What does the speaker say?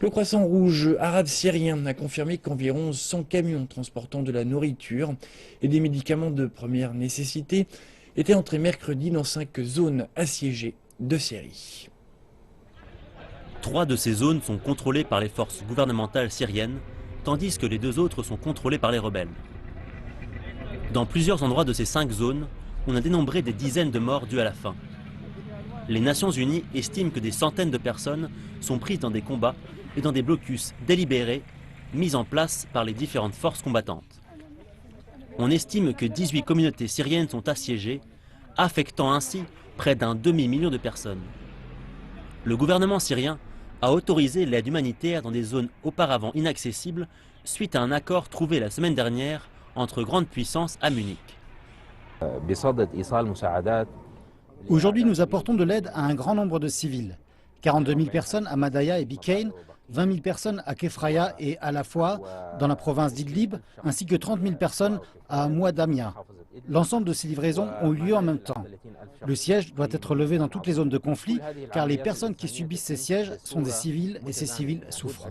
Le Croissant Rouge arabe syrien a confirmé qu'environ 100 camions transportant de la nourriture et des médicaments de première nécessité étaient entrés mercredi dans 5 zones assiégées de Syrie. 3 de ces zones sont contrôlées par les forces gouvernementales syriennes, tandis que les 2 autres sont contrôlées par les rebelles. Dans plusieurs endroits de ces 5 zones, on a dénombré des dizaines de morts dues à la faim. Les Nations Unies estiment que des centaines de personnes sont prises dans des combats et dans des blocus délibérés mis en place par les différentes forces combattantes. On estime que 18 communautés syriennes sont assiégées, affectant ainsi près d'un demi-million de personnes. Le gouvernement syrien a autorisé l'aide humanitaire dans des zones auparavant inaccessibles suite à un accord trouvé la semaine dernière entre grandes puissances à Munich. Aujourd'hui, nous apportons de l'aide à un grand nombre de civils. 42 000 personnes à Madaya et Bikain, 20 000 personnes à Kefraya et à la fois dans la province d'Idlib, ainsi que 30 000 personnes à Mouadamia. L'ensemble de ces livraisons ont eu lieu en même temps. Le siège doit être levé dans toutes les zones de conflit, car les personnes qui subissent ces sièges sont des civils et ces civils souffrent.